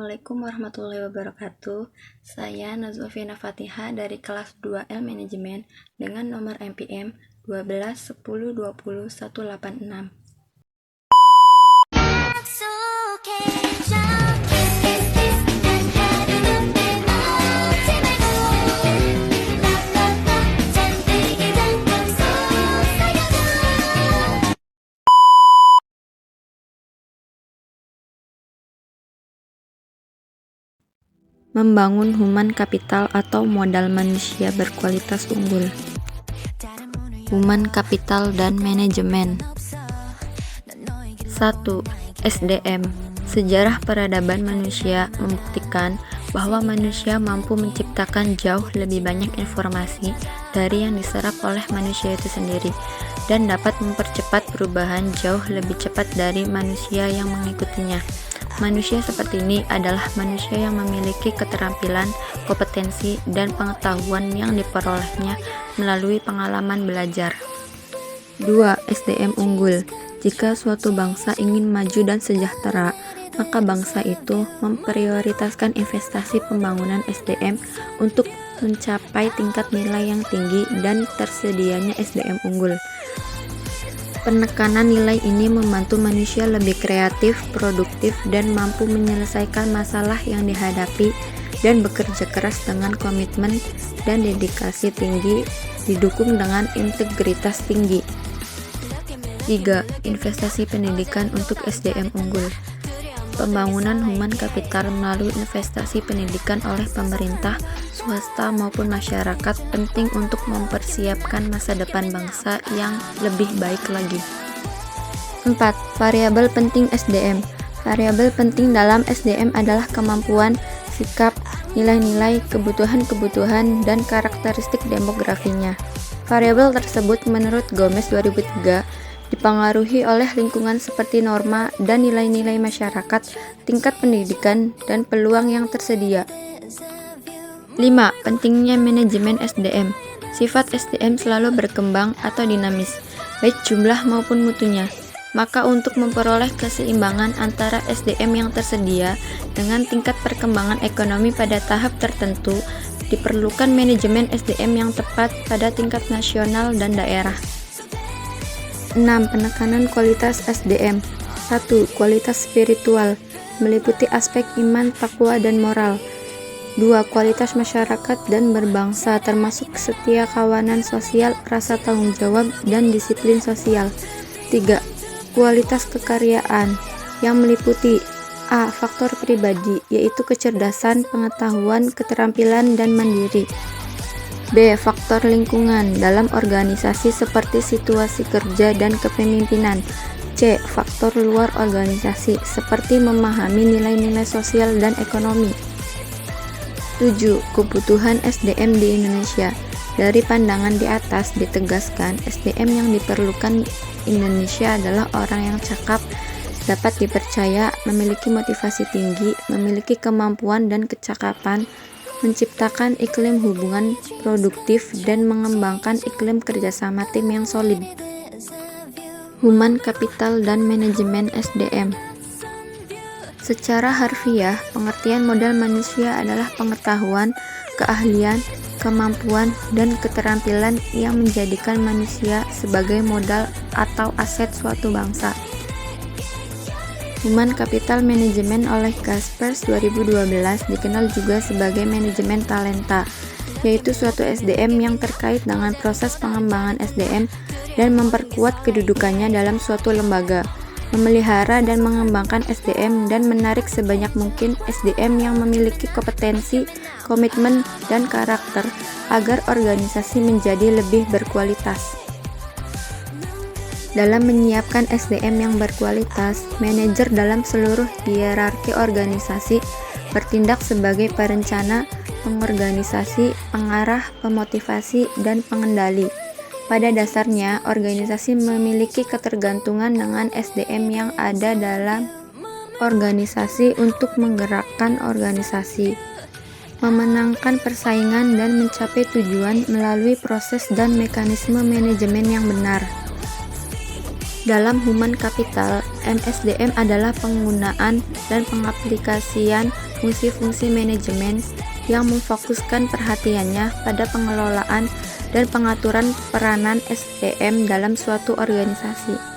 Assalamualaikum warahmatullahi wabarakatuh. Saya Nazwa Fiana Fatihah dari kelas 2L Manajemen dengan nomor MPM 12 10 20 186. Membangun human capital atau modal manusia berkualitas unggul. Human capital dan manajemen. 1. SDM. Sejarah peradaban manusia membuktikan bahwa manusia mampu menciptakan jauh lebih banyak informasi dari yang diserap oleh manusia itu sendiri dan dapat mempercepat perubahan jauh lebih cepat dari manusia yang mengikutinya. Manusia seperti ini adalah manusia yang memiliki keterampilan, kompetensi, dan pengetahuan yang diperolehnya melalui pengalaman belajar. 2. SDM unggul. Jika suatu bangsa ingin maju dan sejahtera, maka bangsa itu memprioritaskan investasi pembangunan SDM untuk mencapai tingkat nilai yang tinggi dan tersedianya SDM unggul. Penekanan nilai ini membantu manusia lebih kreatif, produktif, dan mampu menyelesaikan masalah yang dihadapi dan bekerja keras dengan komitmen dan dedikasi tinggi, didukung dengan integritas tinggi. 3. Investasi pendidikan untuk SDM unggul. Pembangunan human capital melalui investasi pendidikan oleh pemerintah, swasta maupun masyarakat penting untuk mempersiapkan masa depan bangsa yang lebih baik lagi. 4. Variabel penting SDM. Variabel penting dalam SDM adalah kemampuan, sikap, nilai-nilai, kebutuhan-kebutuhan, dan karakteristik demografinya. Variabel tersebut menurut Gomez 2003 dipengaruhi oleh lingkungan seperti norma dan nilai-nilai masyarakat, tingkat pendidikan, dan peluang yang tersedia. 5. Pentingnya manajemen SDM. Sifat SDM selalu berkembang atau dinamis, baik jumlah maupun mutunya. Maka untuk memperoleh keseimbangan antara SDM yang tersedia dengan tingkat perkembangan ekonomi pada tahap tertentu, diperlukan manajemen SDM yang tepat pada tingkat nasional dan daerah. 6. Penekanan kualitas SDM. 1. Kualitas spiritual, meliputi aspek iman, takwa, dan moral. 2. Kualitas masyarakat dan berbangsa, termasuk setia kawanan sosial, rasa tanggung jawab, dan disiplin sosial. 3. Kualitas kekaryaan, yang meliputi A. Faktor pribadi, yaitu kecerdasan, pengetahuan, keterampilan, dan mandiri. B. Faktor lingkungan dalam organisasi seperti situasi kerja dan kepemimpinan. C. Faktor luar organisasi seperti memahami nilai-nilai sosial dan ekonomi. 7. Kebutuhan SDM di Indonesia. Dari pandangan di atas ditegaskan SDM yang diperlukan Indonesia adalah orang yang cakap, dapat dipercaya, memiliki motivasi tinggi, memiliki kemampuan dan kecakapan, menciptakan iklim hubungan produktif, dan mengembangkan iklim kerjasama tim yang solid. Human capital dan manajemen SDM. Secara harfiah, pengertian modal manusia adalah pengetahuan, keahlian, kemampuan, dan keterampilan yang menjadikan manusia sebagai modal atau aset suatu bangsa. Human Capital Management oleh Caspers 2012 dikenal juga sebagai manajemen talenta, yaitu suatu SDM yang terkait dengan proses pengembangan SDM dan memperkuat kedudukannya dalam suatu lembaga, memelihara dan mengembangkan SDM dan menarik sebanyak mungkin SDM yang memiliki kompetensi, komitmen, dan karakter agar organisasi menjadi lebih berkualitas. Dalam menyiapkan SDM yang berkualitas, manajer dalam seluruh hierarki organisasi bertindak sebagai perencana, pengorganisasi, pengarah, pemotivasi, dan pengendali. Pada dasarnya, organisasi memiliki ketergantungan dengan SDM yang ada dalam organisasi untuk menggerakkan organisasi, memenangkan persaingan, dan mencapai tujuan melalui proses dan mekanisme manajemen yang benar. Dalam human capital, MSDM adalah penggunaan dan pengaplikasian fungsi-fungsi manajemen yang memfokuskan perhatiannya pada pengelolaan dan pengaturan peranan SDM dalam suatu organisasi.